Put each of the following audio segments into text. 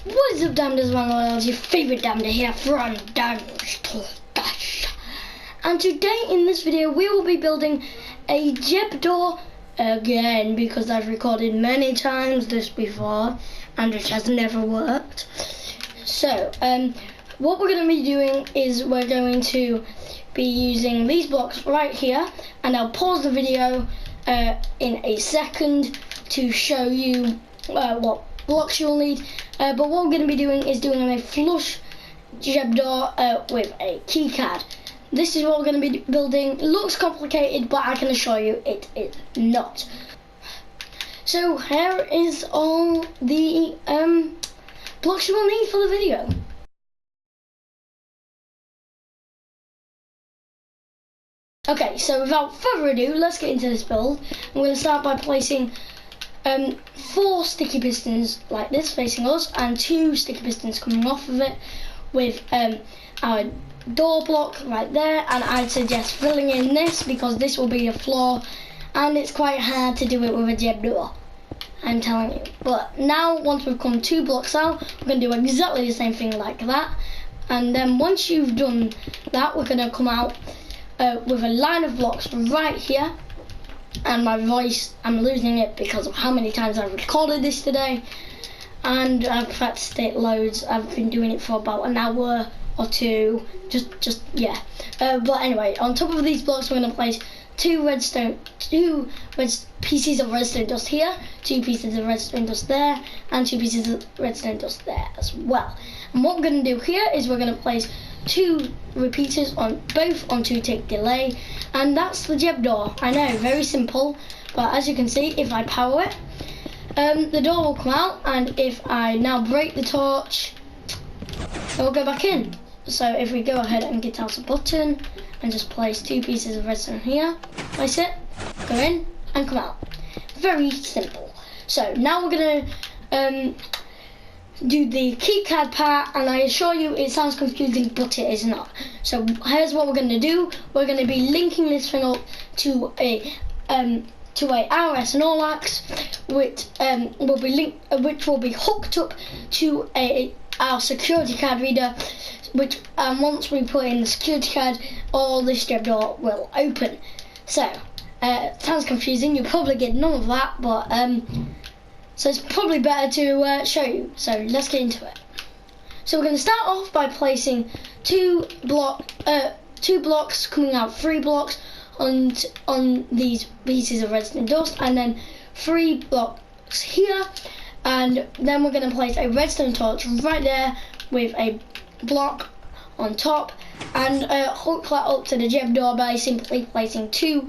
What is up, damners, it's your favourite damner here from Damners. And today in this video we will be building a Jeb door again, because I've recorded many times this before and it has never worked. So what we're going to be doing is we're going to be using these blocks right here, and I'll pause the video in a second to show you what blocks you'll need, but what we're going to be doing is doing a flush Jeb door with a keycard. This is what we're going to be building. It looks complicated, but I can assure you it is not. So here is all the blocks you will need for the video. Okay, so without further ado, let's get into this build. I'm going to start by placing 4 sticky pistons like this facing us, and 2 sticky pistons coming off of it, with our door block right there. And I'd suggest filling in this because this will be a floor and it's quite hard to do it with a Jeb door, I'm telling you. But now, once we've come 2 blocks out, we're going to do exactly the same thing like that. And then once you've done that, we're going to come out with a line of blocks right here. And my voice, I'm losing it because of how many times I've recorded this today, and I've practiced it loads. I've been doing it for about an hour or 2, yeah. But anyway, on top of these blocks we're going to place 2 pieces of redstone dust here, 2 pieces of redstone dust there, and 2 pieces of redstone dust there as well. And what we're going to do here is we're going to place 2 repeaters on both on 2 tick delay, and that's the Jeb door. I know, very simple, but as you can see, if I power it, the door will come out, and if I now break the torch, it will go back in. So if we go ahead and get out a button and just place 2 pieces of redstone here, place it, go in and come out. Very simple. So now we're gonna do the keycard part, and I assure you it sounds confusing, but it is not. So here's what we're going to do. We're going to be linking this thing up to a RS Norlax, which will be hooked up to our security card reader, which once we put in the security card, all this Jeb door will open. So sounds confusing, you'll probably get none of that, but so it's probably better to show you. So let's get into it. So we're going to start off by placing 2 blocks coming out 3 blocks on these pieces of redstone dust, and then 3 blocks here, and then we're going to place a redstone torch right there with a block on top, and hook that up to the Jeb door by simply placing 2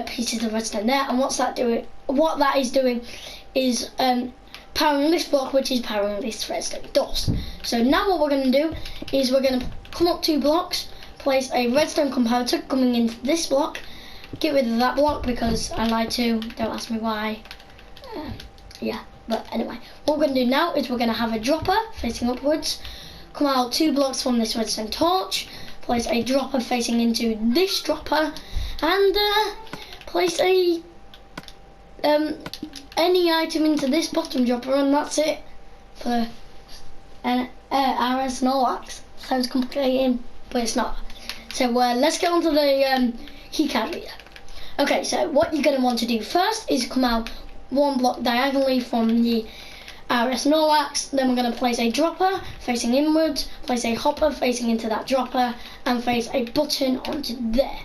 pieces of redstone there. And what that is doing is powering this block, which is powering this redstone dust. So now what we're going to do is we're going to come up 2 blocks, place a redstone comparator coming into this block, get rid of that block because I lied to, don't ask me why. Yeah, but anyway, what we're going to do now is we're going to have a dropper facing upwards, come out 2 blocks from this redstone torch, place a dropper facing into this dropper, and place a any item into this bottom dropper, and that's it for an RS Norlax. Sounds complicated, but it's not. So let's get on to the keycard reader. Okay, so what you're going to want to do first is come out 1 block diagonally from the RS Norlax. Then we're going to place a dropper facing inwards, place a hopper facing into that dropper, and place a button onto there.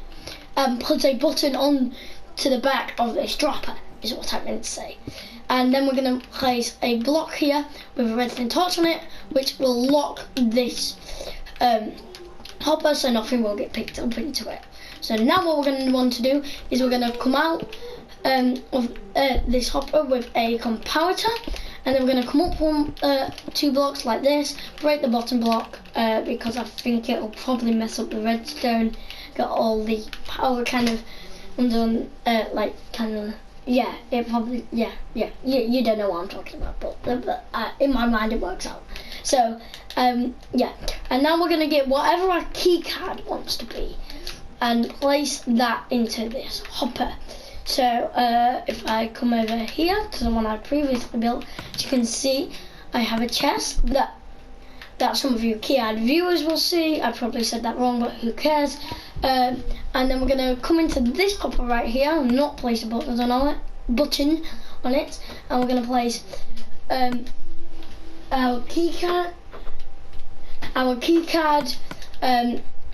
Put a button on to the back of this dropper, is what I meant to say. And then we're going to place a block here with a redstone torch on it, which will lock this hopper so nothing will get picked up into it. So now what we're going to want to do is we're going to come out of this hopper with a comparator, and then we're going to come up 2 blocks like this, break the bottom block because I think it will probably mess up the redstone, got all the power kind of undone, yeah, it probably, yeah, you don't know what I'm talking about, but in my mind it works out. So, yeah, and now we're going to get whatever our key card wants to be and place that into this hopper. So, if I come over here to the one I previously built, as you can see, I have a chest that some of you keyard viewers will see. I probably said that wrong, but who cares? And then we're going to come into this hopper right here and not place a button on it, and we're going to place our keycard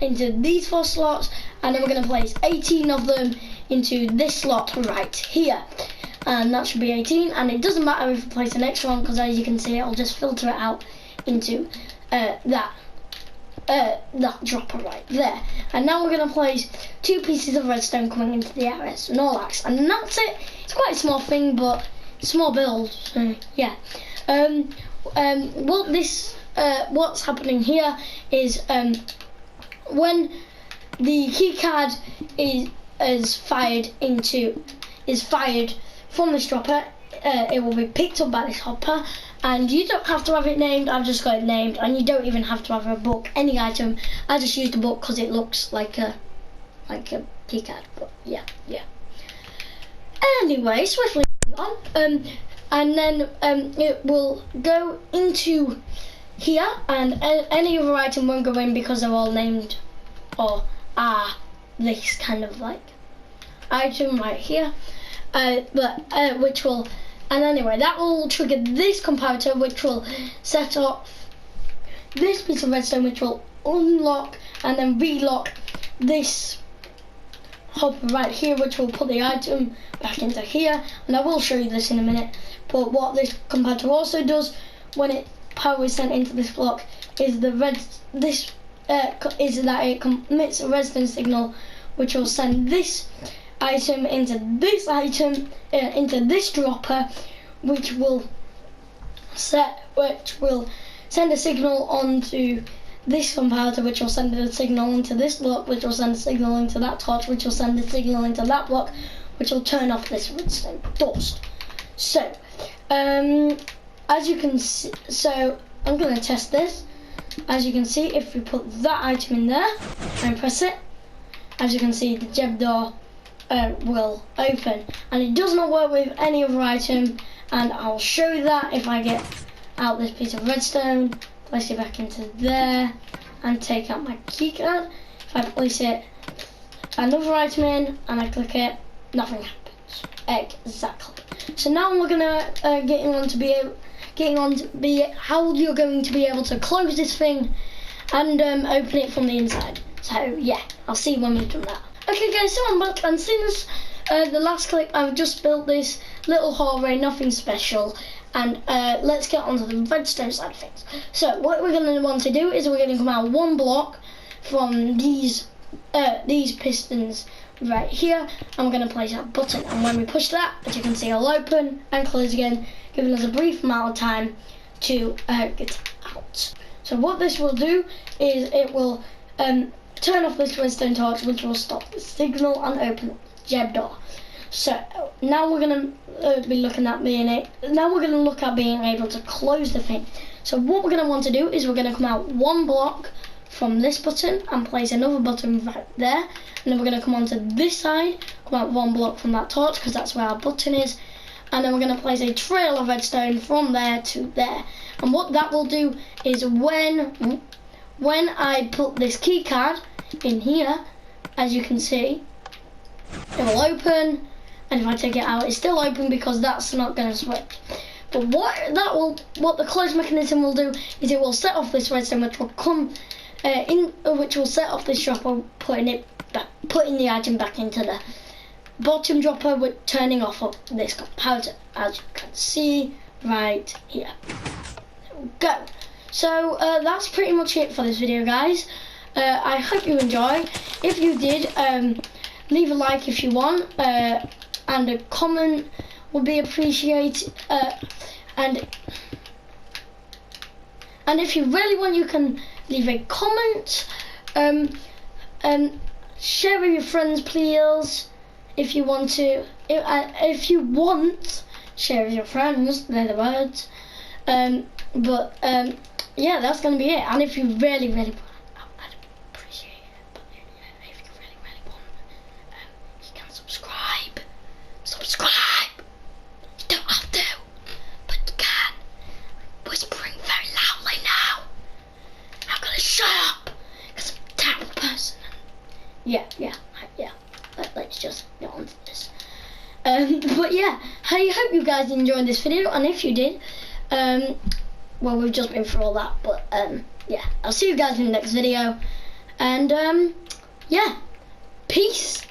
into these 4 slots, and then we're going to place 18 of them into this slot right here, and that should be 18. And it doesn't matter if we place an extra one, because as you can see, it'll just filter it out into that dropper right there. And now we're going to place 2 pieces of redstone coming into the area, so no lags, and that's it. It's quite a small thing, but small build, so yeah. What's happening here is when the keycard is fired from this dropper, it will be picked up by this hopper, and you don't have to have it named. I've just got it named, and you don't even have to have a book, any item. I just used a book because it looks like a keycard, but yeah. Anyway, swiftly on, and then it will go into here, and any other item won't go in because they're all named or are this kind of like item right here, which will, and anyway, that will trigger this comparator, which will set off this piece of redstone, which will unlock and then relock this hopper right here, which will put the item back into here. And I will show you this in a minute, but what this comparator also does when power is sent into this block is that it commits a redstone signal, which will send this item into this dropper, which will send a signal onto this comparator, which will send a signal into this block, which will send a signal into that torch, which will send a signal into that block, which will turn off this redstone dust. So as you can see, so I'm going to test this. As you can see, if we put that item in there and press it, as you can see, the gem door will open, and it does not work with any other item, and I'll show you that if I get out this piece of redstone, place it back into there, and take out my keycard. If I place it another item in and I click it, nothing happens. Exactly. So now we're gonna getting on to be how you're going to be able to close this thing and open it from the inside. So yeah, I'll see you when we've done that. Okay guys, so I'm back, and since the last clip I've just built this little hallway, nothing special, and let's get on to the redstone side of things. So what we're going to want to do is we're going to come out 1 block from these pistons right here, and we're going to place a button, and when we push that, as you can see, it'll open and close again, giving us a brief amount of time to get out. So what this will do is it will turn off this redstone torch, which will stop the signal and open up the gem door. So now we're going to be looking at being able to close the thing. So what we're going to want to do is we're going to come out 1 block from this button and place another button right there, and then we're going to come onto this side, come out 1 block from that torch because that's where our button is, and then we're going to place a trail of redstone from there to there. And what that will do is when I put this key card in here, as you can see, it will open, and if I take it out, it's still open because that's not going to switch. But what the close mechanism will do is it will set off this redstone, which will come which will set off this dropper, putting the item back into the bottom dropper, with turning off of this comparator, as you can see right here. There we go. So that's pretty much it for this video, guys. I hope you enjoy. If you did, leave a like if you want, and a comment would be appreciated. And if you really want, you can leave a comment. Share with your friends, please. If you want to, share with your friends. They're the words. Yeah, that's gonna be it. And if you really want, I'd appreciate it. But if you really want, you can subscribe. You don't have to, but you can. Whisper shut up, because I'm a terrible person. Yeah. Let's just get on to this. But yeah, I hope you guys enjoyed this video, and if you did, well, we've just been through all that, but yeah, I'll see you guys in the next video, and yeah, peace.